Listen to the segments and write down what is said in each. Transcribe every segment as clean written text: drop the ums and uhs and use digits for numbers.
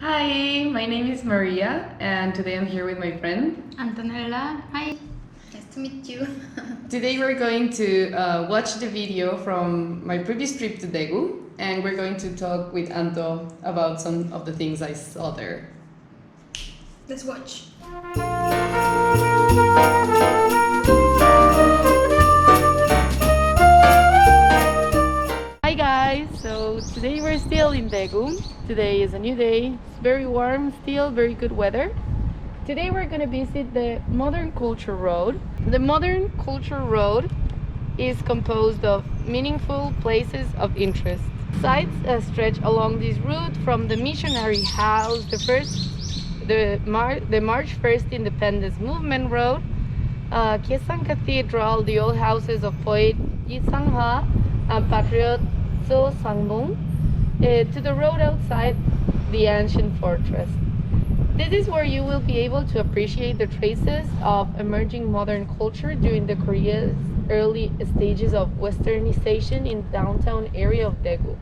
Hi, my name is Maria, and today I'm here with my friend Antonella. Hi, nice to meet you. Today we're going to watch the video from my previous trip to Daegu, and we're going to talk with Anto about some of the things I saw there. Let's watch. Hi guys, so today we're still in Daegu. Today is a new day. It's very warm, still very good weather. Today we're going to visit the Modern Culture Road. The Modern Culture Road is composed of meaningful places of interest. Sites stretch along this route from the Missionary House, the March 1st Independence Movement Road, Kyesan Cathedral, the old houses of poet Yi Sang-ha and patriot So Sang-dong, to the road outside the ancient fortress. This is where you will be able to appreciate the traces of emerging modern culture during the Korea's early stages of westernization in downtown area of Daegu.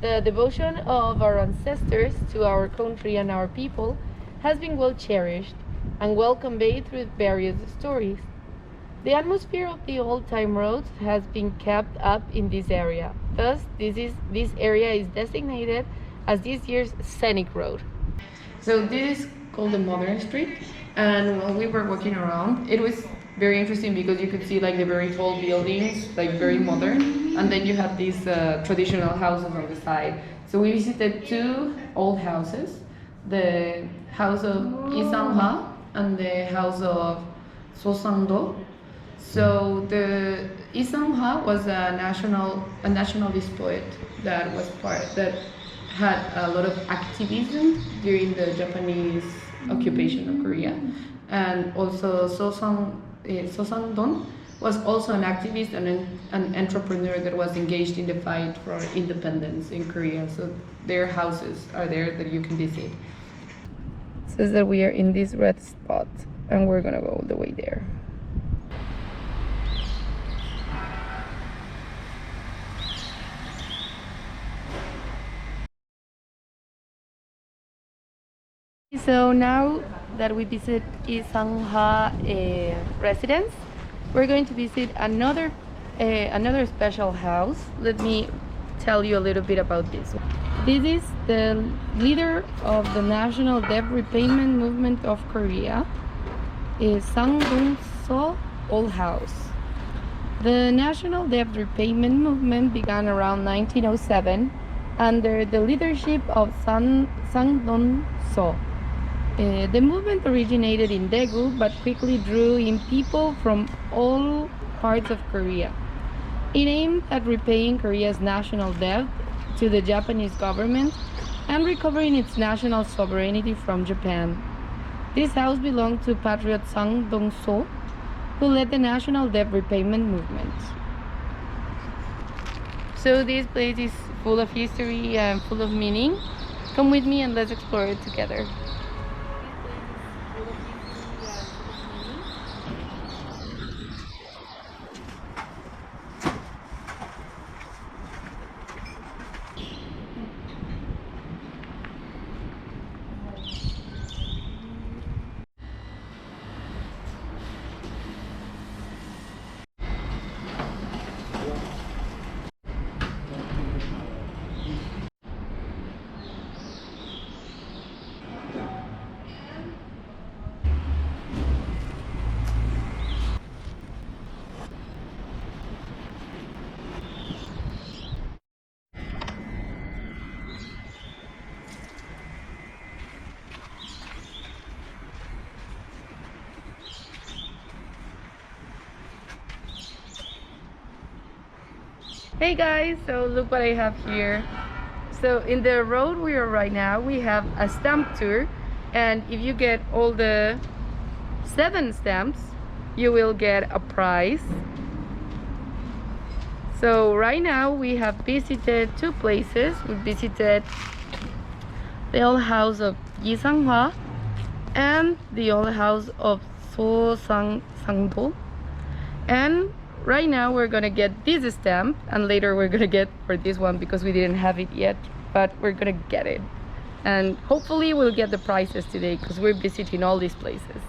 The devotion of our ancestors to our country and our people has been well cherished and well conveyed through various stories. The atmosphere of the old-time roads has been kept up in this area. Thus, this area is designated as this year's scenic road. So this is called the Modern Street, and while we were walking around, it was very interesting because you could see like the very tall buildings, like very modern, and then you have these traditional houses on the side. So we visited two old houses, the house of Yi Sang-ha and the house of So Sang-do. So the Yi Sang-ha was a nationalist poet that had a lot of activism during the Japanese occupation of Korea, and also So Sang-dong was also an activist and an entrepreneur that was engaged in the fight for independence in Korea. So their houses are there that you can visit. It says that we are in this red spot, and we're gonna go all the way there. So now that we visit Yi Sang-ha residence, we're going to visit another special house. Let me tell you a little bit about this. This is the leader of the National Debt Repayment Movement of Korea, Sang-dong-so Old House. The National Debt Repayment Movement began around 1907 under the leadership of Sang-dong-so. The movement originated in Daegu but quickly drew in people from all parts of Korea. It aimed at repaying Korea's national debt to the Japanese government and recovering its national sovereignty from Japan. This house belonged to patriot Sang-dong-so, who led the national debt repayment movement. So this place is full of history and full of meaning. Come with me and let's explore it together. Hey guys, so look what I have here. So in the road we are right now, we have a stamp tour, and if you get all the 7 stamps, you will get a prize. So right now we have visited 2 places. We visited the old house of Yi Sang-ha and the old house of So Sang-do, and right now we're gonna get this stamp, and later we're gonna get for this one because we didn't have it yet, but we're gonna get it. and hopefully we'll get the prices today because we're visiting all these places.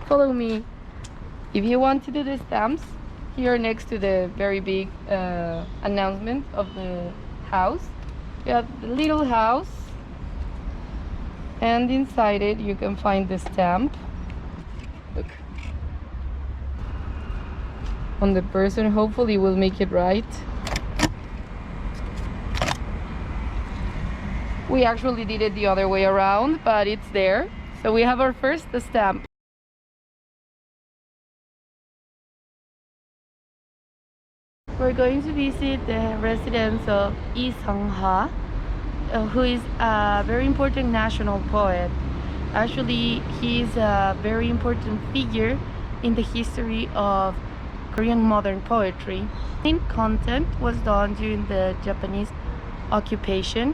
Follow me. If you want to do the stamps, here next to the very big announcement of the house, you have the little house, and inside it you can find the stamp. Look. On the person, hopefully we'll make it right. We actually did it the other way around, but it's there. So we have our first stamp. We're going to visit the residence of Lee Sung-ha, who is a very important national poet. Actually, he's a very important figure in the history of Korean modern poetry. Main content was done during the Japanese occupation,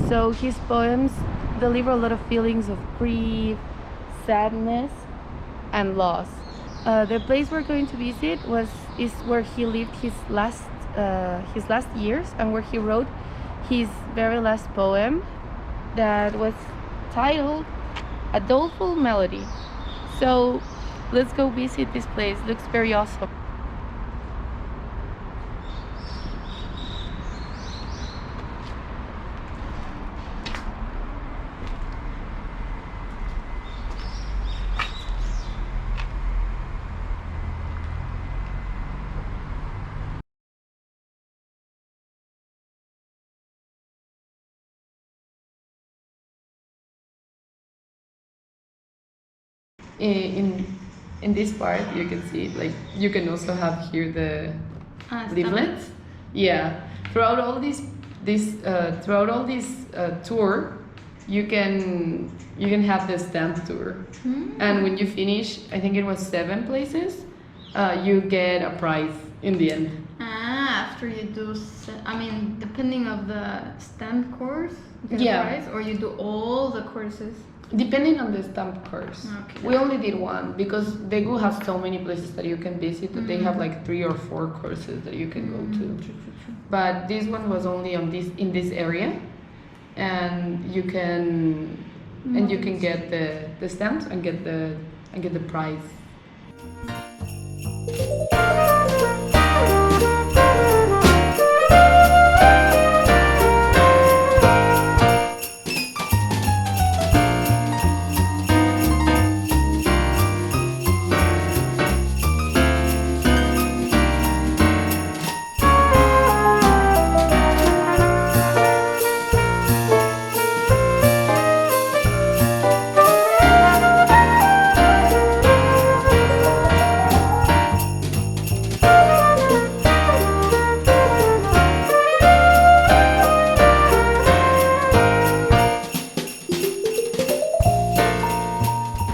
so his poems deliver a lot of feelings of grief, sadness, and loss. The place we're going to visit is where he lived his last years, and where he wrote his very last poem that was titled A Doleful Melody. So let's go visit this place. Looks very awesome. In this part you can see, like, you can also have here the leaflets. Yeah, throughout all this tour you can have the stamp tour. And when you finish, I think it was 7 places, you get a prize in the end. After you do, I mean, depending of the stamp course, you get Yeah. a prize, or you do all the courses. Depending on the stamp course. Okay. We only did one because Daegu has so many places that you can visit that they have like 3 or 4 courses that you can go to. True. But this one was only in this area, and you can get the stamps and get the prize.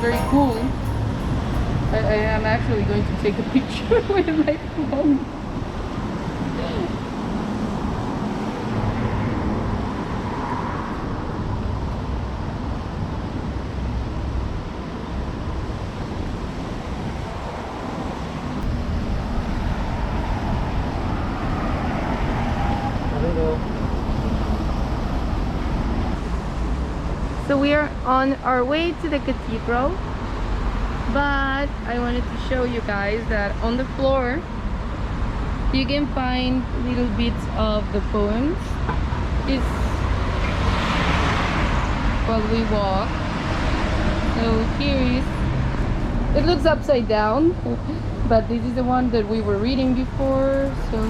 Very cool. I am actually going to take a picture with my phone. So we are on our way to the cathedral, but I wanted to show you guys that on the floor you can find little bits of the poems. It's while we walk. So here is, it looks upside down, but this is the one that we were reading before. So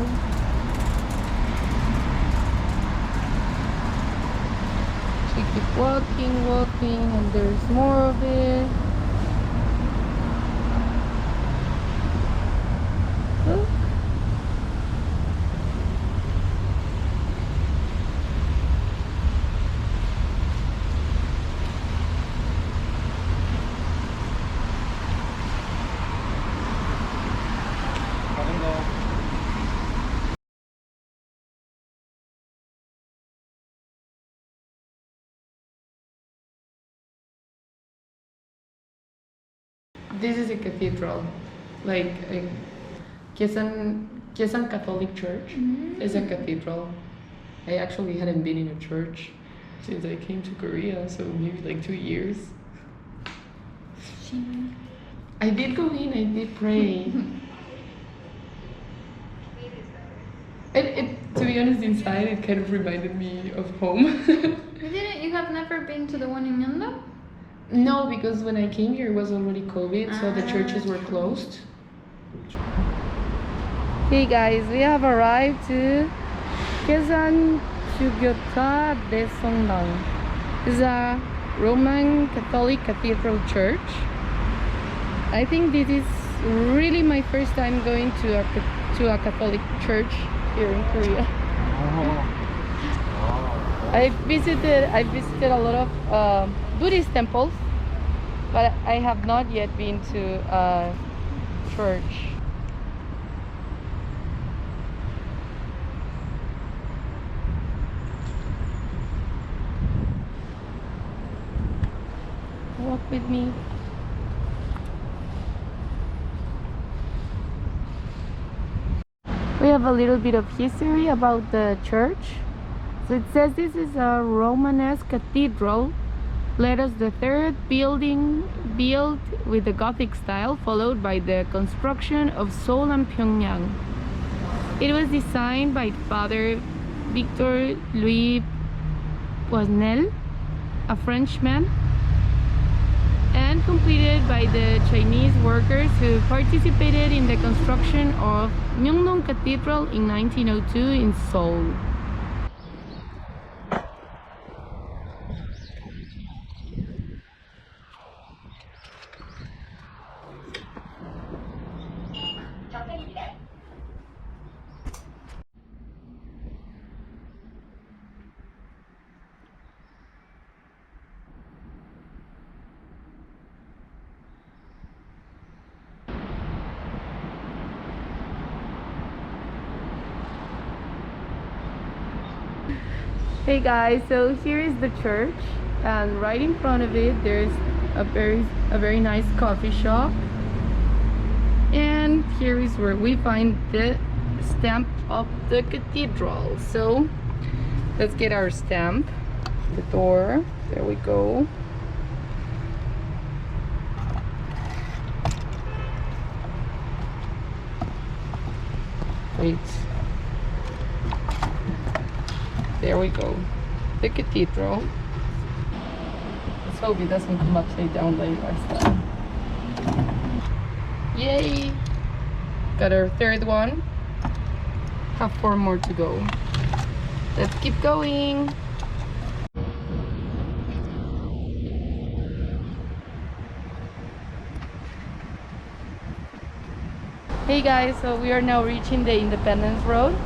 we keep walking, and there's more of it. Look. This is a cathedral, like Quezon Catholic Church is a cathedral. I actually hadn't been in a church since I came to Korea, so maybe like 2 years. I did go in, I did pray. To be honest, inside it kind of reminded me of home. You have never been to the one in Myeongdong? No, because when I came here it was already COVID, so the churches were closed. Hey guys, we have arrived to Kesan Jugyota Desongdang. This is a Roman Catholic Cathedral Church. I think this is really my first time going to a Catholic church here in Korea. I visited a lot of Buddhist temples, but I have not yet been to a church. Walk with me. We have a little bit of history about the church. So it says this is a Romanesque cathedral, led as the third building built with the Gothic style, followed by the construction of Seoul and Pyongyang. It was designed by Father Victor Louis Poisnel, a Frenchman, and completed by the Chinese workers who participated in the construction of Myeongdong Cathedral in 1902 in Seoul. Hey guys, so here is the church, and right in front of it there's a very nice coffee shop, and here is where we find the stamp of the cathedral. So let's get our stamp. The door, there we go. Wait. There we go. The cathedral. Let's hope it doesn't come upside down like last time. Yay! Got our third one. Have 4 more to go. Let's keep going. Hey guys, so we are now reaching the Independence Road.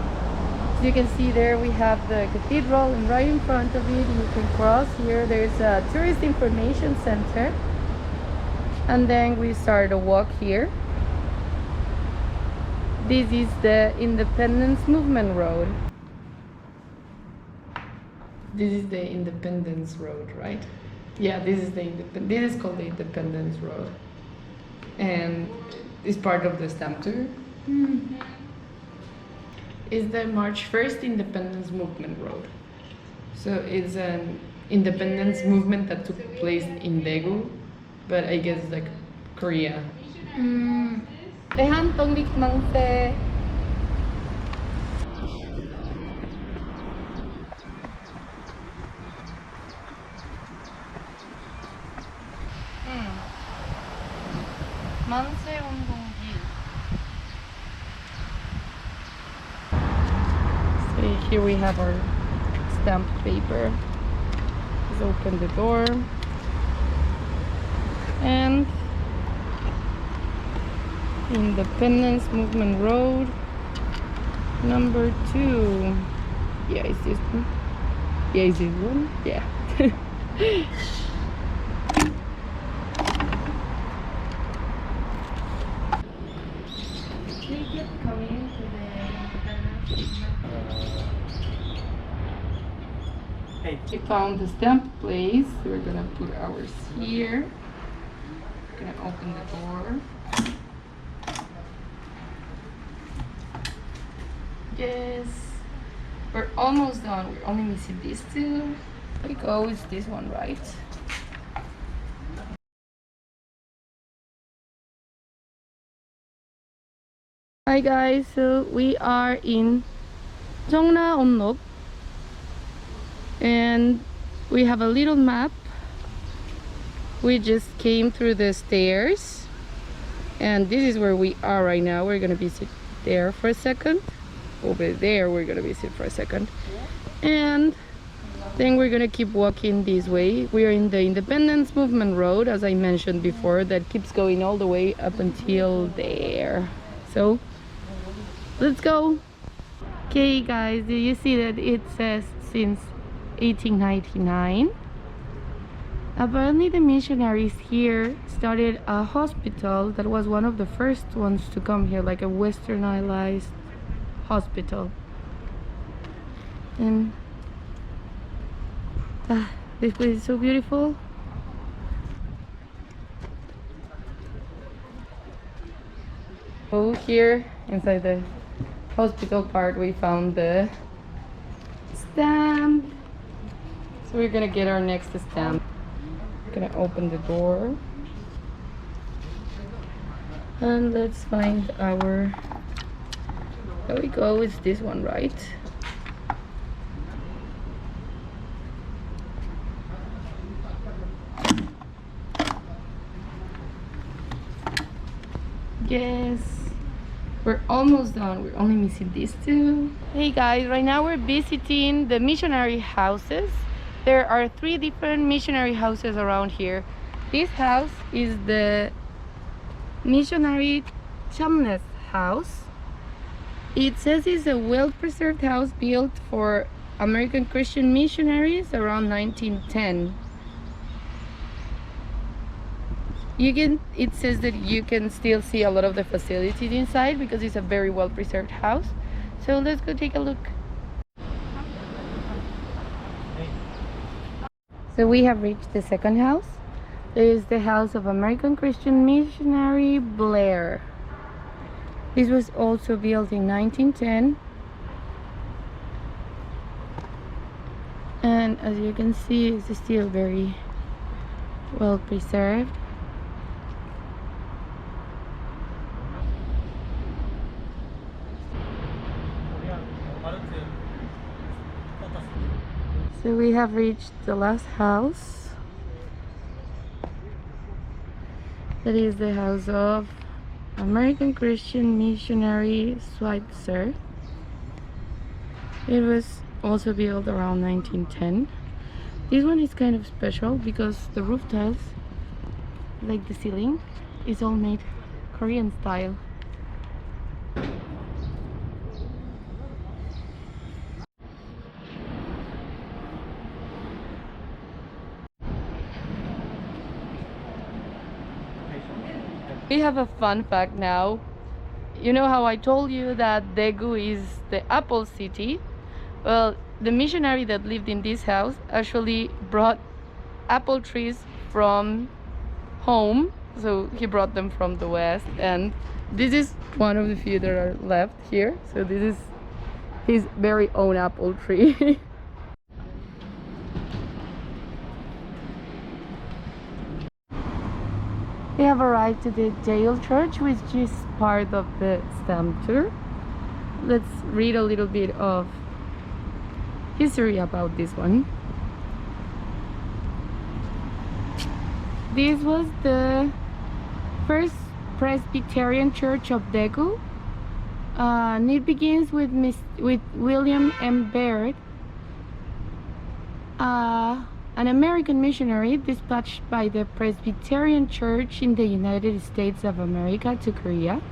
As you can see there, we have the cathedral, and right in front of it you can cross. Here there's a tourist information center, and then we start a walk here. This is the Independence Movement Road. This is the Independence Road, right? Yeah, this is called the Independence Road, and it's part of the stamp tour. Is the March 1st Independence Movement Road. So it's an independence movement that took place in Daegu, but I guess like Korea. Mungyang Here we have our stamped paper. Let's open the door. And Independence Movement Road number 2. Yeah, is this one? Yeah, is this one? Yeah. We found the stamp place. We're gonna put ours here. We're gonna open the door. Yes, we're almost done. We're only missing these 2. There we go, it's this one, right? Hi guys, so we are in Jeongna and we have a little map. We just came through the stairs and this is where we are right now. We're gonna visit there for a second. Over there we're gonna visit for a second, and then we're gonna keep walking this way. We are in the Independence Movement Road, as I mentioned before, that keeps going all the way up until there. So let's go. Okay guys, do you see that it says since 1899? Apparently the missionaries here started a hospital that was one of the first ones to come here, like a westernized hospital. And this place is so beautiful. So here inside the hospital part we found the stamp. So we're gonna get our next stamp. Gonna open the door and let's find our, there we go, it's this one, right? Yes, we're almost done. We're only missing these two. Hey guys, right now we're visiting the missionary houses. There are 3 different missionary houses around here. This house is the Missionary Chumnes house. It says it's a well-preserved house built for American Christian missionaries around 1910. It says that you can still see a lot of the facilities inside because it's a very well-preserved house. So let's go take a look. So we have reached the second house. It is the house of American Christian missionary Blair. This was also built in 1910. And as you can see, it's still very well preserved. So we have reached the last house. That is the house of American Christian missionary Switzer. It was also built around 1910. This one is kind of special because the roof tiles, like the ceiling, is all made Korean style. We have a fun fact now. You know how I told you that Daegu is the apple city? Well, the missionary that lived in this house actually brought apple trees from home. So he brought them from the west, and this is one of the few that are left here. So this is his very own apple tree. We have arrived to the Jail Church, which is part of the stamp tour. Let's read a little bit of history about this one. This was the first Presbyterian church of Daegu. And it begins with William M. Baird, an American missionary dispatched by the Presbyterian Church in the United States of America to Korea.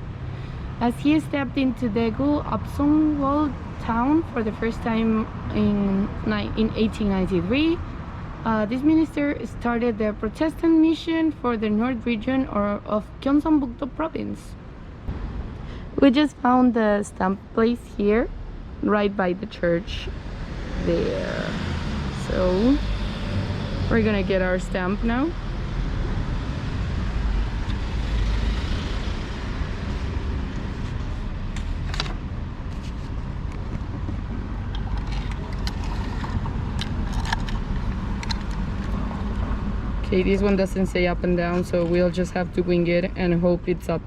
As he stepped into Daegu, Upsongwol town for the first time in 1893, this minister started the Protestant mission for the north region of Gyeongbuk-do province. We just found the stamp place here, right by the church there. So we're gonna get our stamp now. Okay, this one doesn't say up and down, so we'll just have to wing it and hope it's up.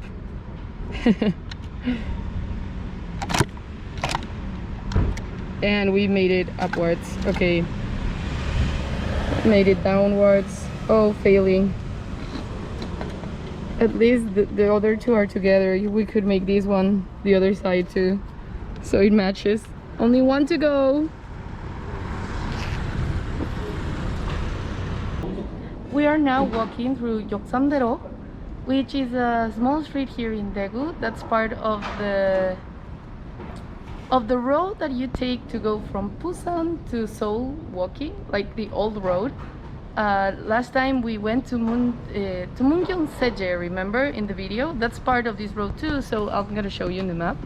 And we made it upwards. Okay, made it downwards. Oh, failing. At least the other two are together. We could make this one the other side too, so it matches. Only one to go. We are now walking through Yeoksamdero, which is a small street here in Daegu. That's part of the road that you take to go from Busan to Seoul walking, like the old road. Last time we went to Mungyang Seje, remember, in the video? That's part of this road too, so I'm gonna show you in the map.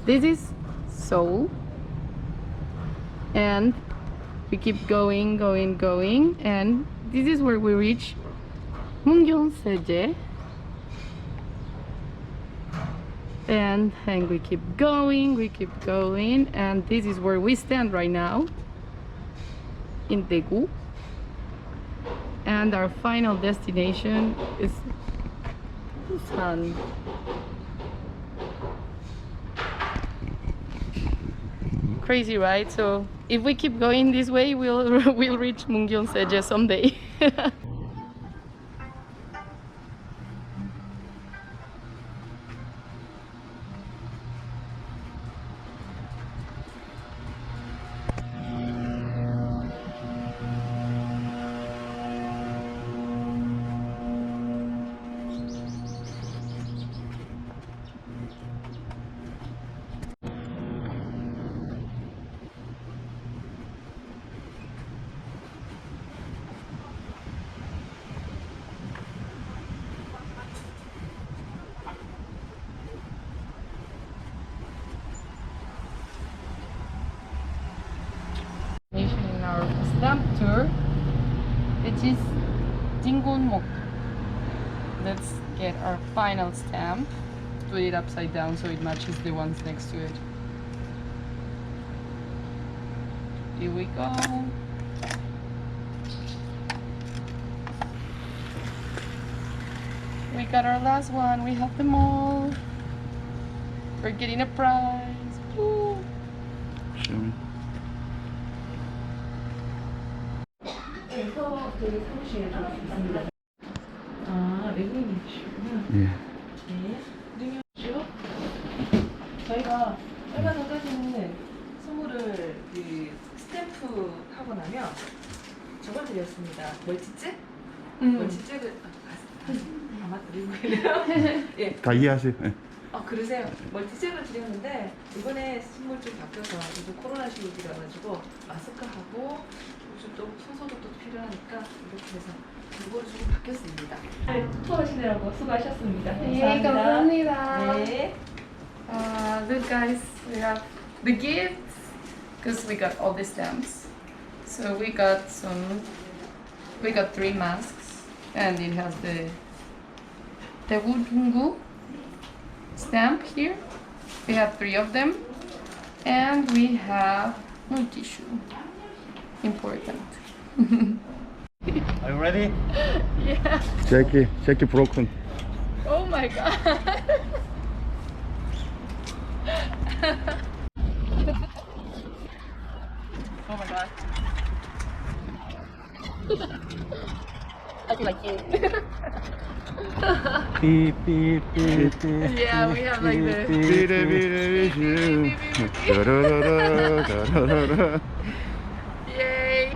This is Seoul, and we keep going, and this is where we reach Mungyeong Seejae. And we keep going, and this is where we stand right now in Daegu. And our final destination is Busan. Crazy, right? So if we keep going this way, we'll reach Mungyeongsaejae someday. In our stamp tour, which is Daegu. Let's get our final stamp. Put it upside down so it matches the ones next to it. Here we go. We got our last one. We have them all. We're getting a prize. Woo. Show me. 아, 외국인이시구나. 예. 네. 능력이죠? 저희가 얼마 전까지는 선물을 그 스탬프 하고 나면 저걸 드렸습니다. 멀티잭? 멀티잭을 아마 드리고 있네요. 예. 다 이해하세요. 예. 그러세요. 멀티잭을 드렸는데 이번에 선물 좀 바뀌어서 요즘 코로나 시국이라 가지고 마스크하고 요즘 또 손소독도 필요하니까 이렇게 해서 이거를 좀 바뀌었습니다. 투어하시느라고 수고하셨습니다. 네, 감사합니다. 네. Look guys, we have the gifts because we got all the stamps. So we got 3 masks and it has the Daegu stamp here. We have 3 of them, and we have tissue. Important. Are you ready? Yeah. Jackie broken. Oh my god. Oh my god. I feel like you. Beep, beep, beep, beep. Yeah, we have like the. Yay!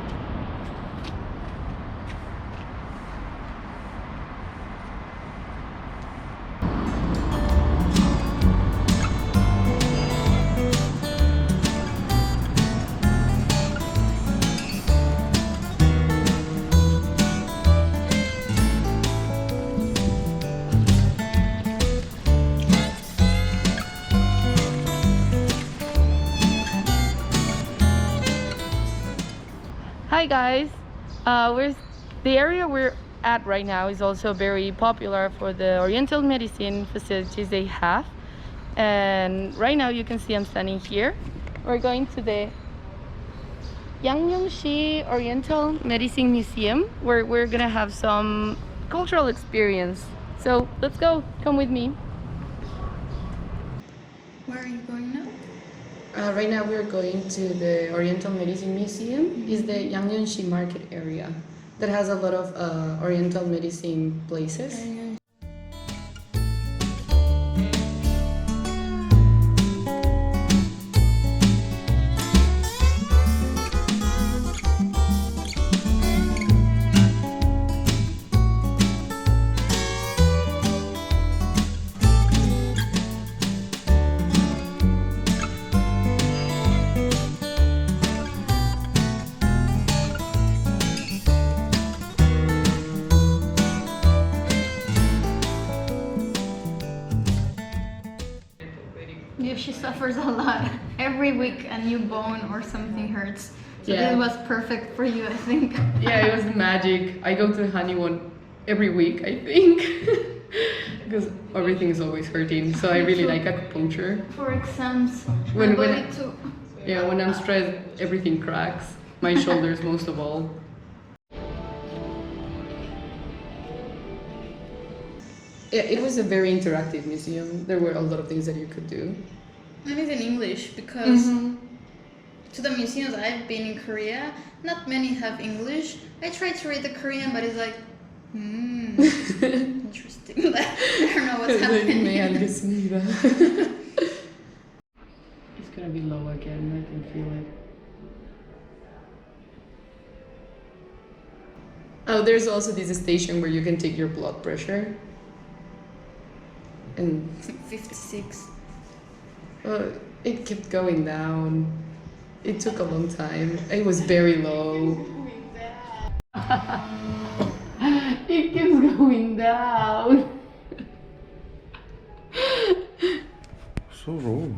Hi guys, the area we're at right now is also very popular for the Oriental medicine facilities they have, and right now you can see I'm standing here. We're going to the Yangnyeomji Oriental Medicine Museum, where we're gonna have some cultural experience. So let's go. Come with me. Where are you going now? Right now we're going to the Oriental Medicine Museum. It's the Yangnyeomji market area that has a lot of Oriental medicine places. Yeah, she suffers a lot. Every week a new bone or something hurts. So Yeah. this was perfect for you, I think. Yeah, it was magic. I go to Haniwon every week, I think, because everything is always hurting. So I really like acupuncture. For exams. When- My when- body too. Yeah, when I'm stressed, everything cracks. My shoulders most of all. Yeah, it was a very interactive museum. There were a lot of things that you could do. And it's in English because Mm-hmm. to the museums I've been in Korea, not many have English. I tried to read the Korean, but it's like, interesting. I don't know what's happening. It's gonna be low again, I can feel it. Oh, there's also this station where you can take your blood pressure. And 56. it kept going down. It took a long time. It was very low. It keeps going down. So low.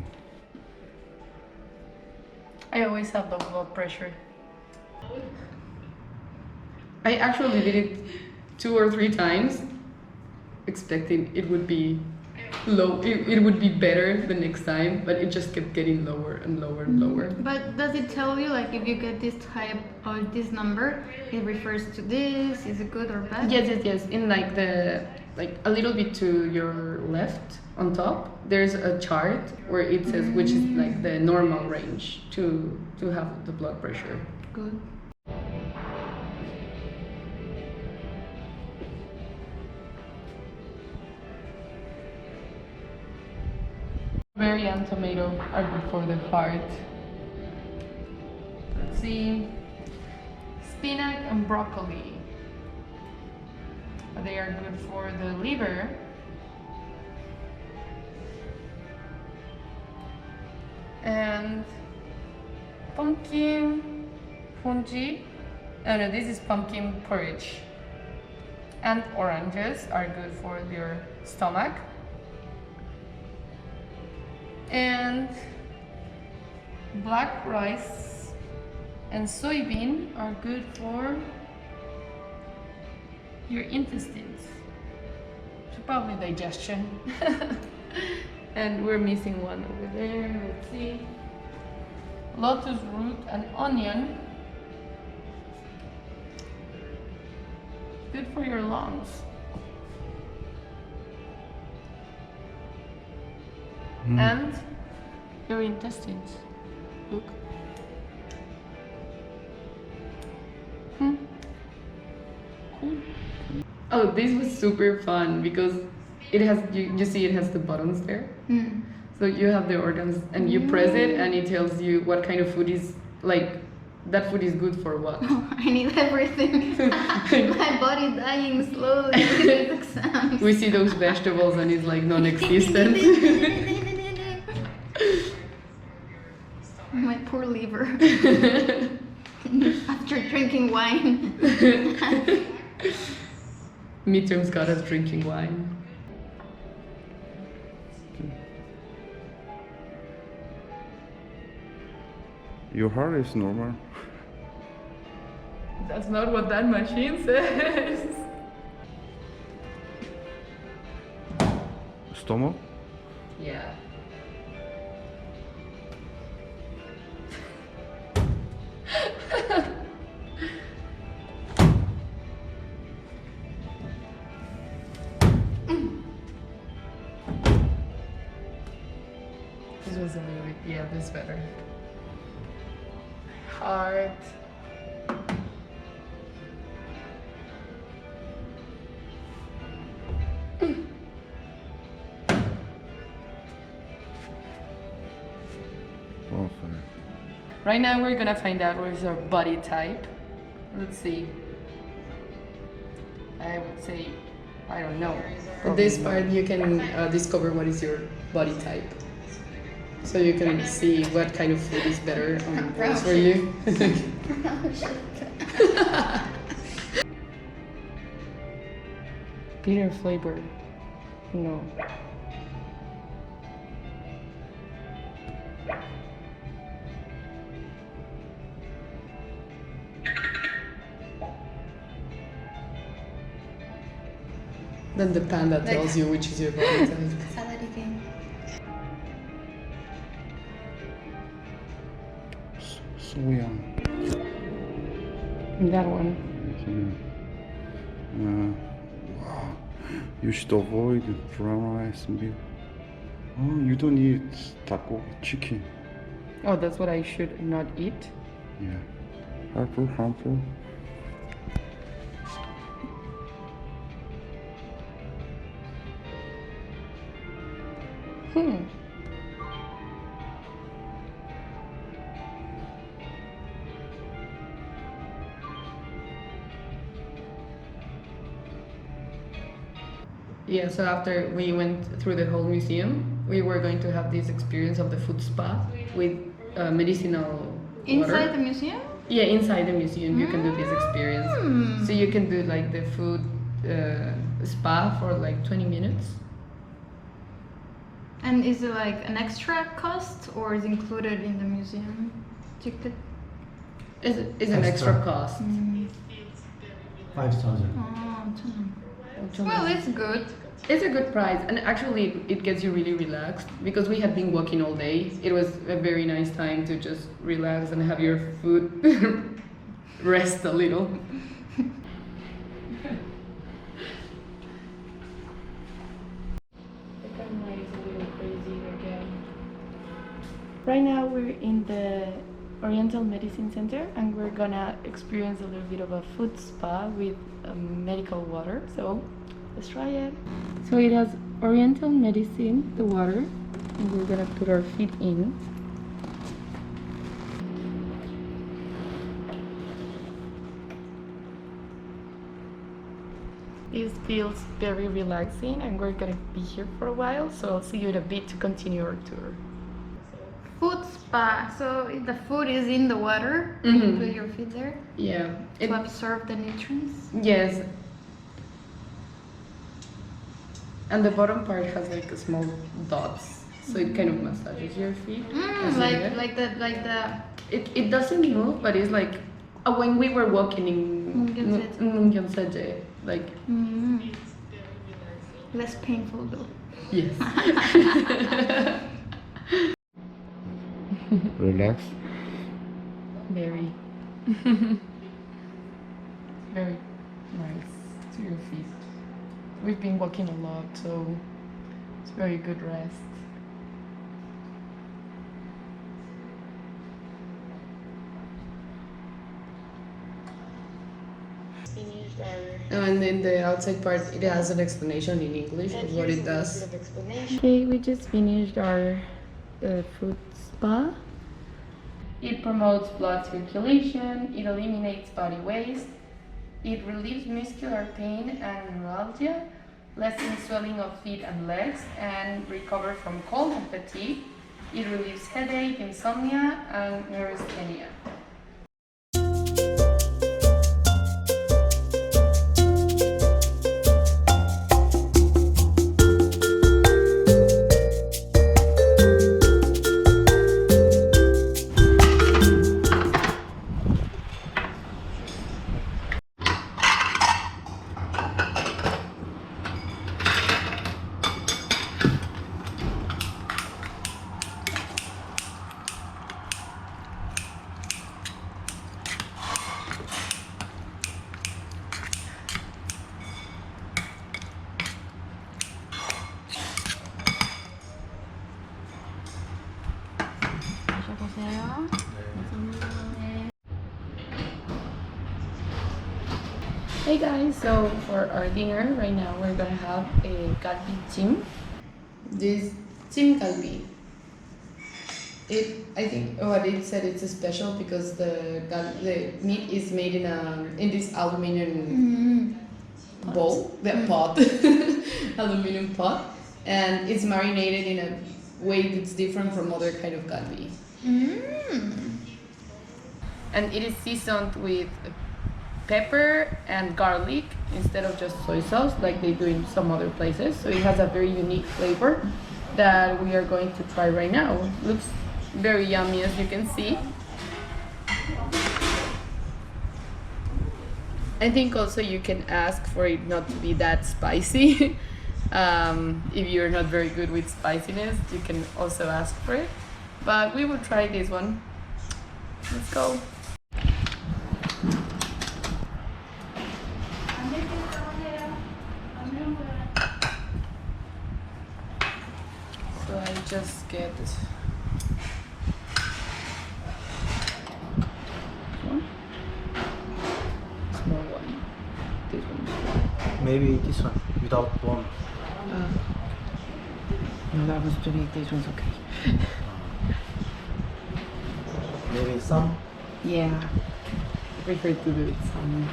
I always have low blood pressure. I actually did it 2 or 3 times, expecting it would be low. It would be better the next time, but it just kept getting lower and lower and lower. But does it tell you, like, if you get this type or this number, it refers to this? Is it good or bad? Yes. In like a little bit to your left on top, there's a chart where it says which is like the normal range to have the blood pressure. Good. Berry and tomato are good for the heart. Let's see. Spinach and broccoli. They are good for the liver. And pumpkin fungi. Oh no, this is pumpkin porridge. And oranges are good for your stomach. And black rice and soybean are good for your intestines, so probably digestion. And we're missing one over there. Let's see. Lotus root and onion, good for your lungs. And your intestines. Look. Cool. Oh, this was super fun because it has, you see it has the buttons there. So you have the organs and you press it and it tells you what kind of food is, like, that food is good for what. I need everything. My body dying slowly with these exams. We see those vegetables and it's like non-existent. My poor liver. After drinking wine. Midterms got us drinking wine. Your heart is normal. That's not what that machine says. Stomach? Yeah. is a little bit, yeah, this better. Hard. Perfect. Right now we're gonna find out what is our body type. Let's see. I would say, I don't know. In this part you can discover what is your body type. So you can see what kind of food is better for you. Bitter flavor. No. Then the panda tells you which is your body type. Salad again. Soya. That one. Wow. You should avoid brown rice and beef. Oh, you don't eat taco chicken. Oh, that's what I should not eat. Yeah. Harmful. Yeah, so after we went through the whole museum, we were going to have this experience of the food spa with medicinal Inside water. the museum? Yeah, inside the museum you can do this experience. So you can do like the food spa for like 20 minutes. And is it like an extra cost or is included in the museum ticket? It's an extra cost. 5,000. Oh, well, it's good. It's a good price, and actually it gets you really relaxed because we had been walking all day. It was a very nice time to just relax and have your food rest a little. Right now we're in the Oriental Medicine Center and we're gonna experience a little bit of a food spa with medical water. So let's try it. So it has Oriental medicine, the water, and we're gonna put our feet in. This feels very relaxing and we're gonna be here for a while, so I'll see you in a bit to continue our tour. Food spa. So the food is in the water. You put your feet there Yeah. to absorb the nutrients. Yes. And the bottom part has like a small dots, so it kind of massages your feet. as you do it. Like the. It doesn't move, but it's like when we were walking in Mungyeong Seejae, like Less painful though. yes. Relax. Very. Very nice to your feet. We've been walking a lot, so it's very good rest. And in the outside part, it has an explanation in English of what it does. Okay, we just finished our food spa. It promotes blood circulation, it eliminates body waste, it relieves muscular pain and neuralgia, lessens swelling of feet and legs, and recover from cold and fatigue. It relieves headache, insomnia, and neurasthenia. Hey guys, so for our dinner right now we're gonna have a galbi chim. This chim galbi. I think what it said it's special because the meat is made in this aluminum bowl, the pot, aluminum pot, and it's marinated in a way that's different from other kind of galbi. And it is seasoned with pepper and garlic instead of just soy sauce like they do in some other places. So it has a very unique flavor that we are going to try right now. Looks very yummy, as you can see. I think also you can ask for it not to be that spicy. If you're not very good with spiciness, you can also ask for it. But we will try this one. Let's go. So I just get small one. This one. Maybe this one without bone. No, that was too big. This one's okay. Maybe some. Yeah, I prefer to do it some.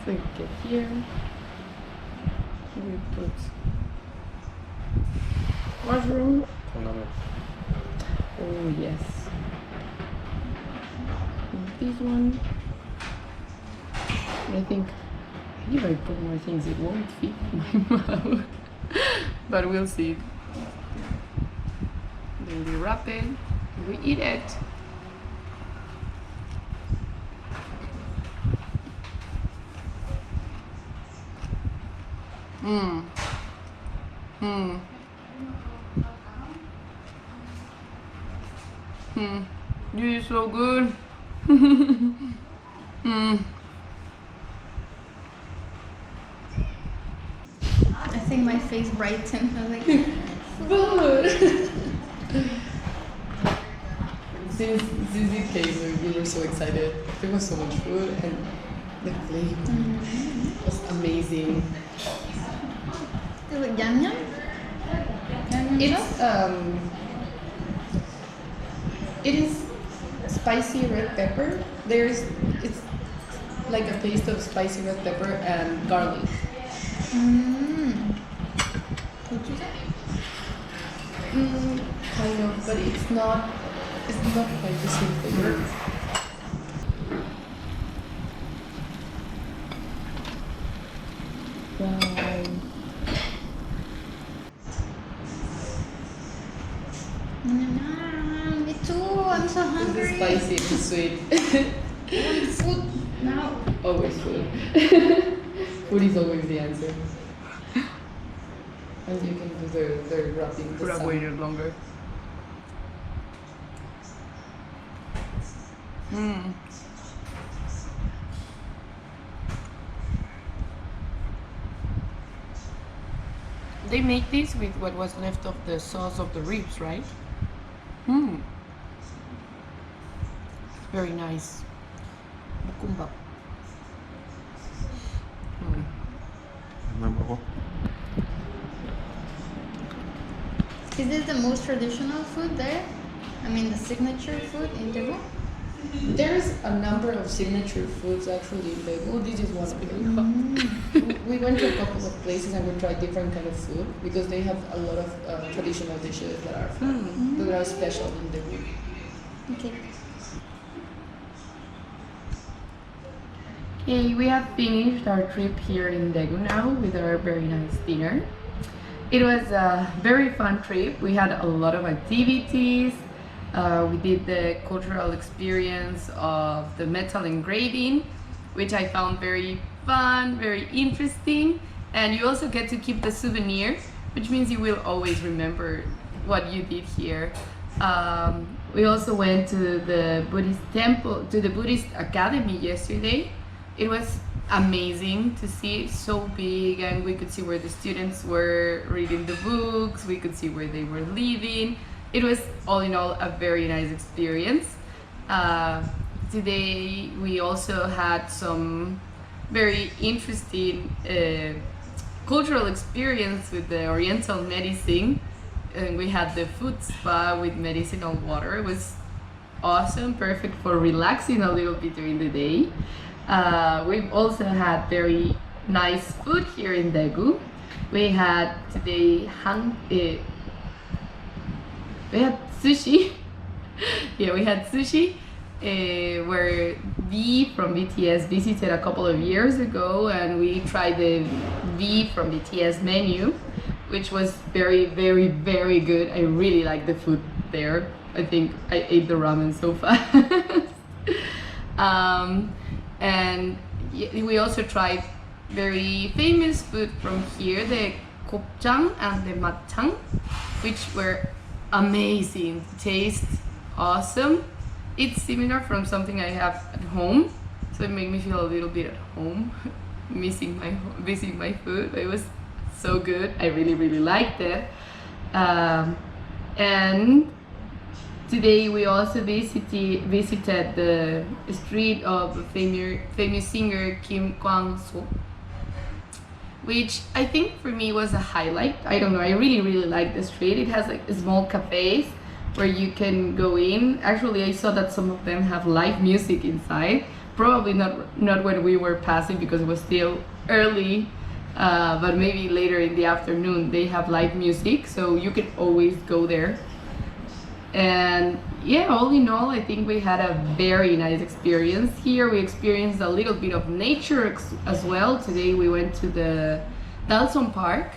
So you get here. We put mushroom. 콩나물. Oh yes. And this one. And I think if I put more things, it won't fit in my mouth. But we'll see. Then we wrap it. We eat it. This is so good. I think my face brightened. I was like, Food. Since it came, we were so excited. There was so much food and the flavor was amazing. is it Yangnyeom? It is spicy red pepper. It's like a paste of spicy red pepper and garlic. Would you say? Kind of, but it's not quite the same flavor. Wow. Me too. I'm so hungry. It's spicy, it's sweet. I want food now. Always food. Food is always the answer. And you can do the wrapping. Could have waited longer. They make this with what was left of the sauce of the ribs, right? Very nice. Bukumbap. 하나 먹어. Is this the most traditional food there? I mean, the signature food in Daegu? There's a number of signature foods actually in Daegu. This is one of them. We went to a couple of places and we tried different kind of food because they have a lot of traditional dishes that are special in Daegu. Okay. Okay, we have finished our trip here in Daegu now with our very nice dinner. It was a very fun trip. We had a lot of activities. We did the cultural experience of the metal engraving, which I found very fun, very interesting. And you also get to keep the souvenir, which means you will always remember what you did here. We also went to the Buddhist temple, to the Buddhist academy yesterday. It was amazing to see it so big, and we could see where the students were reading the books, we could see where they were living. It was all in all a very nice experience. Today we also had some very interesting cultural experience with the Oriental medicine. And we had the food spa with medicinal water. It was awesome, perfect for relaxing a little bit during the day. We've also had very nice food here in Daegu. We had today we had sushi. Yeah, we had sushi where V from BTS visited a couple of years ago, and we tried the V from BTS menu, which was very, very, very good. I really like the food there. I think I ate the ramen so fast. And we also tried very famous food from here, the gopjang and the matchang, which were amazing. Taste awesome. It's similar from something I have at home, so it made me feel a little bit at home, missing my food. It was so good. I really, really liked it. And today we also visited the street of the famous singer Kim Kwang-soo, which I think for me was a highlight. I don't know, I really, really like the street. It has like small cafes where you can go in. Actually, I saw that some of them have live music inside. Probably not when we were passing because it was still early, but maybe later in the afternoon they have live music, so you can always go there. And yeah, all in all, I think we had a very nice experience here. We experienced a little bit of nature as well. Today we went to the Telson Park,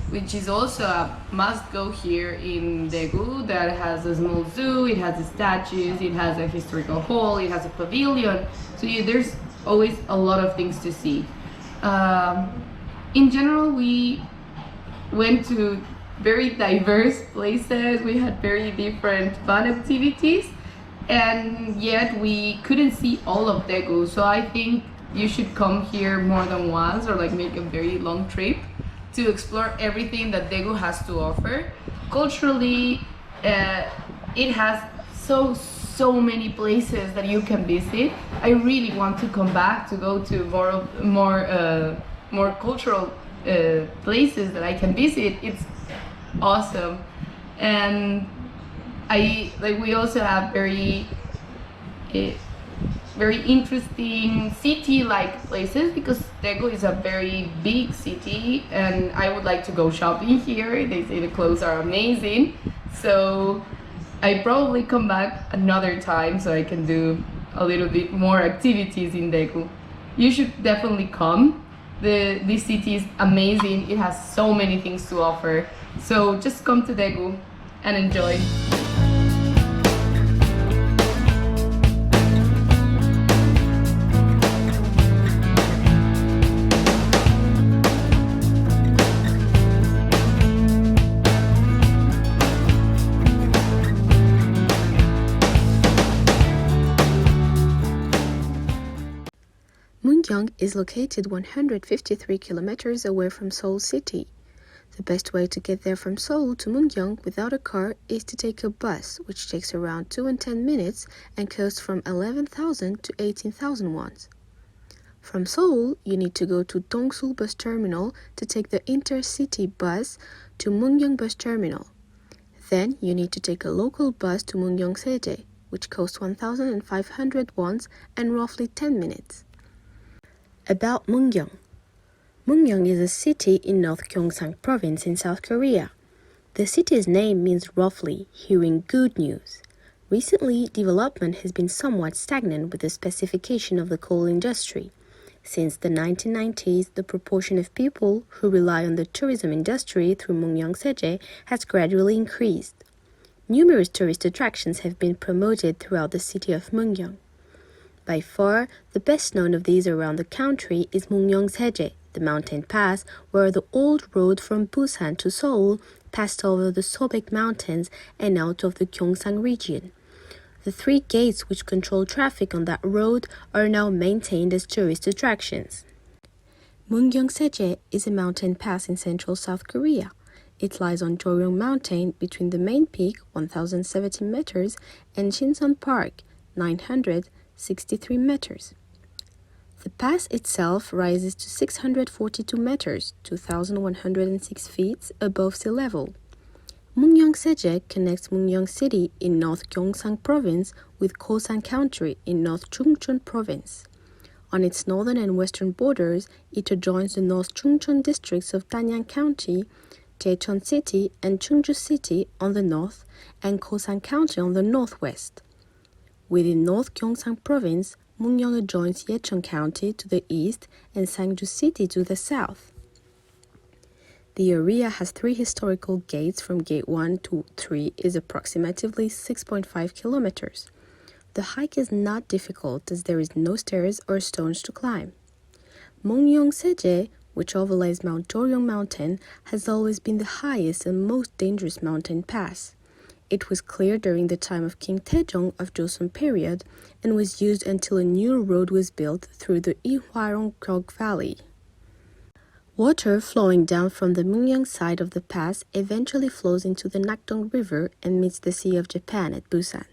which is also a must-go here in Daegu, that has a small zoo, it has statues, it has a historical hall, it has a pavilion. So there's always a lot of things to see. In general, we went to very diverse places. We had very different fun activities, and yet we couldn't see all of Daegu. So I think you should come here more than once, or like make a very long trip to explore everything that Daegu has to offer. Culturally, it has so many places that you can visit. I really want to come back to go to more cultural places that I can visit. It's awesome. And we also have very interesting city-like places, because Daegu is a very big city, and I would like to go shopping here. They say the clothes are amazing, so I probably come back another time so I can do a little bit more activities in Daegu. You should definitely come. This city is amazing. It has so many things to offer, so just come to Daegu and enjoy. Mungyang is located 153 kilometers away from Seoul city. The best way to get there from Seoul to Mungyang without a car is to take a bus, which takes around 2 and 10 minutes and costs from 11,000 to 18,000 won. From Seoul, you need to go to Dongsul bus terminal to take the intercity bus to Mungyang bus terminal. Then you need to take a local bus to Mungyeong Seejae, which costs 1,500 won and roughly 10 minutes. About Mungyang. Mungyang is a city in North Gyeongsang Province in South Korea. The city's name means roughly hearing good news. Recently, development has been somewhat stagnant with the specification of the coal industry. Since the 1990s, the proportion of people who rely on the tourism industry through Mungyeongsaejae has gradually increased. Numerous tourist attractions have been promoted throughout the city of Mungyang. By far, the best known of these around the country is Mungyeongsaejae, the mountain pass where the old road from Busan to Seoul passed over the Sobek Mountains and out of the Gyeongsang region. The 3 gates which control traffic on that road are now maintained as tourist attractions. Mungyeongsaejae is a mountain pass in central South Korea. It lies on Joryong Mountain between the main peak, 1,070 meters, and Telson Park, 963 meters. The pass itself rises to 642 meters, 2,106 feet above sea level. Mungyang Seje connects Mungyang City in North Gyeongsang Province with Kosan County in North Chungcheon Province. On its northern and western borders, it adjoins the North Chungcheon districts of Danyang County, Daecheon City and Chungju City on the north, and Kosan County on the northwest. Within North Gyeongsang Province, Mungyeong adjoins Yecheon County to the east and Sangju City to the south. The area has 3 historical gates. From gate 1 to 3 is approximately 6.5 kilometers. The hike is not difficult as there is no stairs or stones to climb. Mungyeongsaejae, which overlays Mount Joryong Mountain, has always been the highest and most dangerous mountain pass. It was cleared during the time of King Taejong of Joseon period and was used until a new road was built through the Ihwarong-gyeok Valley. Water flowing down from the Mungyeong side of the pass eventually flows into the Nakdong River and meets the Sea of Japan at Busan.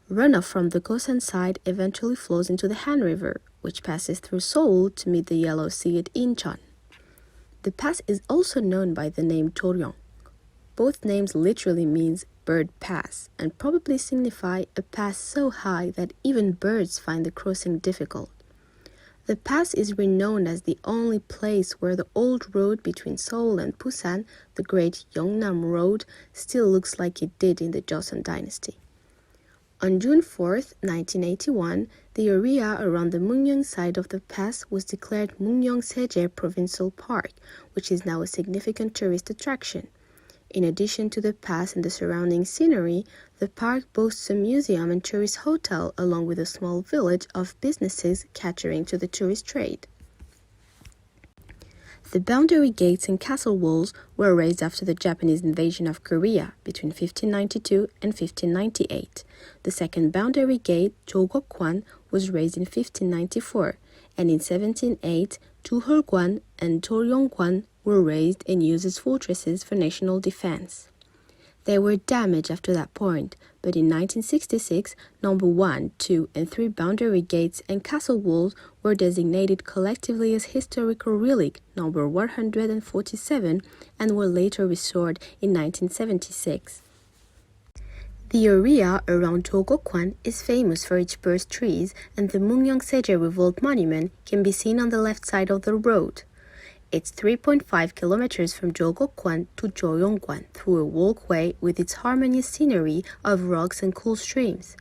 Runoff from the Kosan side eventually flows into the Han River, which passes through Seoul to meet the Yellow Sea at Incheon. The pass is also known by the name Joryong. Both names literally means bird pass and probably signify a pass so high that even birds find the crossing difficult. The pass is renowned as the only place where the old road between Seoul and Busan, the Great Yeongnam Road, still looks like it did in the Joseon dynasty. On June 4, 1981, the area around the Mungyang side of the pass was declared Mungyang Seje Provincial Park, which is now a significant tourist attraction. In addition to the pass and the surrounding scenery, the park boasts a museum and tourist hotel along with a small village of businesses catering to the tourist trade. The boundary gates and castle walls were raised after the Japanese invasion of Korea between 1592 and 1598. The second boundary gate, Djogokwang, was raised in 1594, and in 1708, Juheulgwan and Joryongwan were raised and used as fortresses for national defense. They were damaged after that point, but in 1966, number 1, 2, and 3 boundary gates and castle walls were designated collectively as historical relic number 147 and were later restored in 1976. The area around Djogokwang is famous for its birch trees, and the Mungyeongsaejae Revolt Monument can be seen on the left side of the road. It's 3.5 kilometers from Djogokwang to Joryongwan through a walkway with its harmonious scenery of rocks and cool streams.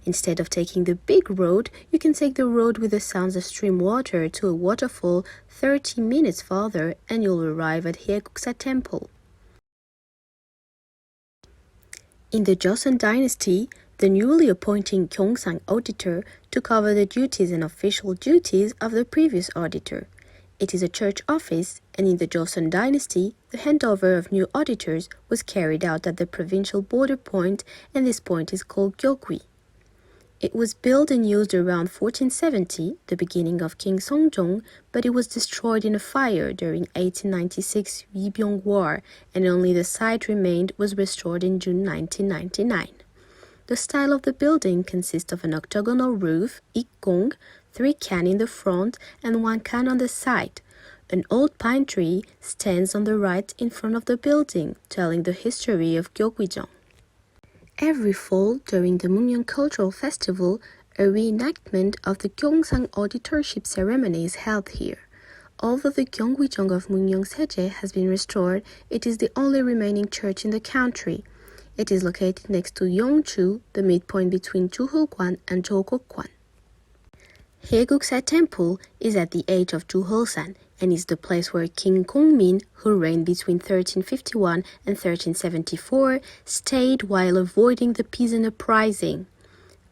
Instead of taking the big road, you can take the road with the sounds of stream water to a waterfall 30 minutes farther and you'll arrive at Haeguksa Temple. In the Joseon dynasty, the newly appointed Gyeongsang auditor took over the duties and official duties of the previous auditor. It is a church office, and in the Joseon dynasty, the handover of new auditors was carried out at the provincial border point, and this point is called Gyeokwi. It was built and used around 1470, the beginning of King Seongjong, but it was destroyed in a fire during 1896 Wibyong War, and only the site remained was restored in June 1999. The style of the building consists of an octagonal roof, ikgong, 3 can in the front and 1 can on the side. An old pine tree stands on the right in front of the building, telling the history of Gyeokwijong. Every fall, during the Mungyeong Cultural Festival, a reenactment of the Gyeongsang auditorship ceremony is held here. Although the Gyeongwijong of Mungyeongsaejae has been restored, it is the only remaining church in the country. It is located next to Yeongju, the midpoint between Juheulgwan and Djogokwang. Haeguksa Temple is at the edge of Juheulsan and is the place where King Gongmin, who reigned between 1351 and 1374, stayed while avoiding the peasant uprising.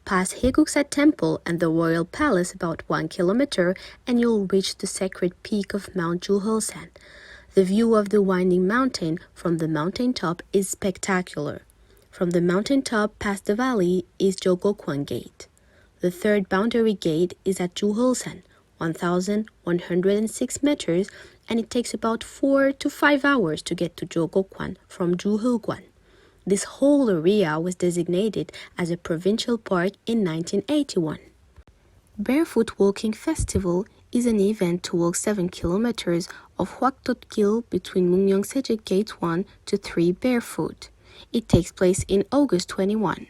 Pass Haeguksa Temple and the royal palace about 1 kilometer and you'll reach the sacred peak of Mount Juheulsan. The view of the winding mountain from the mountaintop is spectacular. From the mountaintop past the valley is Djogokwang Gate. The third boundary gate is at Juheulsan, 1,106 meters, and it takes about 4 to 5 hours to get to Djogokwang from Juheulgwan. This whole area was designated as a provincial park in 1981. Barefoot Walking Festival is an event to walk 7 kilometers of Hwakdot-gil between Mungyeongsaejae Gate 1 to 3 barefoot. It takes place in August 21.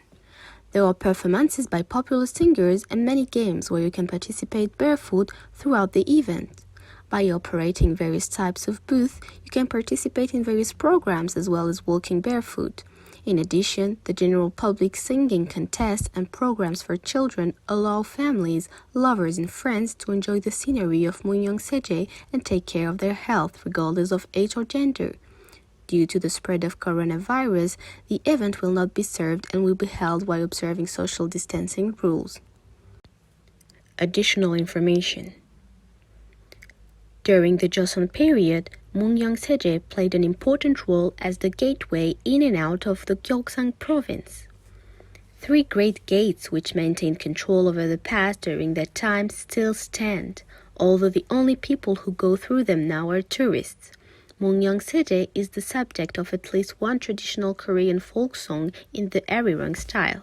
There are performances by popular singers and many games where you can participate barefoot throughout the event. By operating various types of booths, you can participate in various programs as well as walking barefoot. In addition, the general public singing contests and programs for children allow families, lovers, and friends to enjoy the scenery of Mungyeongsaejae and take care of their health regardless of age or gender. Due to the spread of coronavirus, the event will not be served and will be held while observing social distancing rules. Additional information. During the Joseon period, Mungyeongsaejae played an important role as the gateway in and out of the Gyeongsang province. 3 great gates which maintained control over the pass during that time still stand, although the only people who go through them now are tourists. Mungyeongsaejae is the subject of at least one traditional Korean folk song in the Arirang style.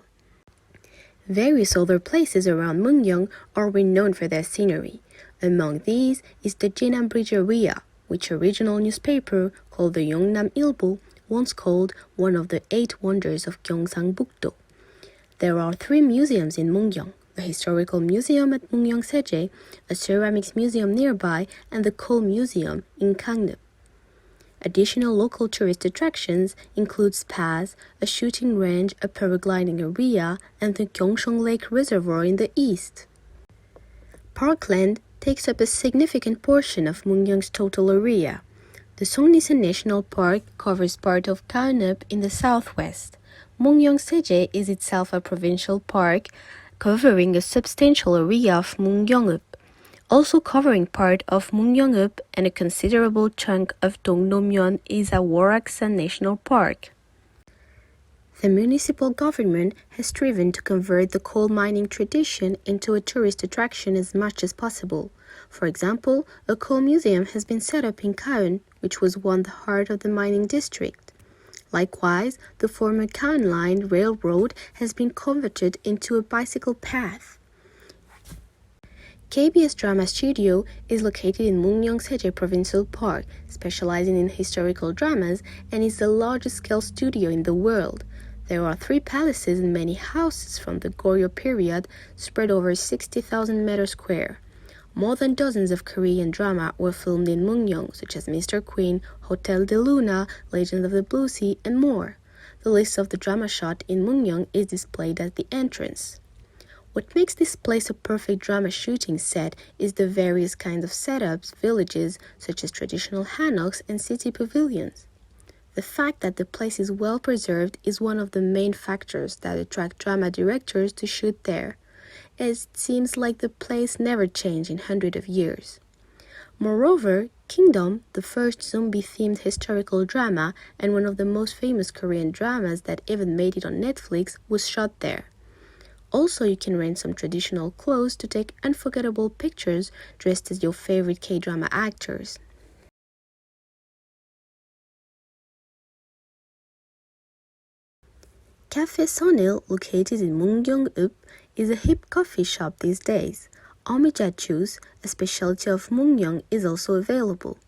Various other places around Mungyeong are renowned for their scenery. Among these is the Jinan Bridge area, which original newspaper called the Yeongnam-ilbo once called one of the 8 wonders of Gyeongsangbuk-do. There are 3 museums in Mungyeong: the Historical Museum at Mungyeongsaejae, a ceramics museum nearby, and the Coal Museum in Gangnam. Additional local tourist attractions include spas, a shooting range, a paragliding area, and the Gyeongseong Lake Reservoir in the east. Parkland takes up a significant portion of Mungyeong's total area. The Songnison National Park covers part of Gyeonup in the southwest. Mungyeongsaejae is itself a provincial park covering a substantial area of Mungyeongup, also covering part of Mungyeongup and a considerable chunk of Dongnomyeon is a Woraksan National Park. The municipal government has striven to convert the coal mining tradition into a tourist attraction as much as possible. For example, a coal museum has been set up in Gyeon, which was once the heart of the mining district. Likewise, the former Gyeon Line Railroad has been converted into a bicycle path. KBS Drama Studio is located in Mungyeongsaejae Provincial Park, specializing in historical dramas, and is the largest scale studio in the world. There are 3 palaces and many houses from the Goryeo period spread over 60,000 meters square. More than dozens of Korean drama were filmed in Mungyeong, such as Mr. Queen, Hotel de Luna, Legend of the Blue Sea, and more. The list of the drama shot in Mungyeong is displayed at the entrance. What makes this place a perfect drama shooting set is the various kinds of setups, villages, such as traditional hanoks and city pavilions. The fact that the place is well preserved is one of the main factors that attract drama directors to shoot there, as it seems like the place never changed in hundreds of years. Moreover, Kingdom, the first zombie-themed historical drama and one of the most famous Korean dramas that even made it on Netflix, was shot there. Also, you can rent some traditional clothes to take unforgettable pictures dressed as your favorite K-drama actors. Cafe Sunil, located in Mungyeong-up, is a hip coffee shop these days. Omija juice, a specialty of Mungyeong, is also available.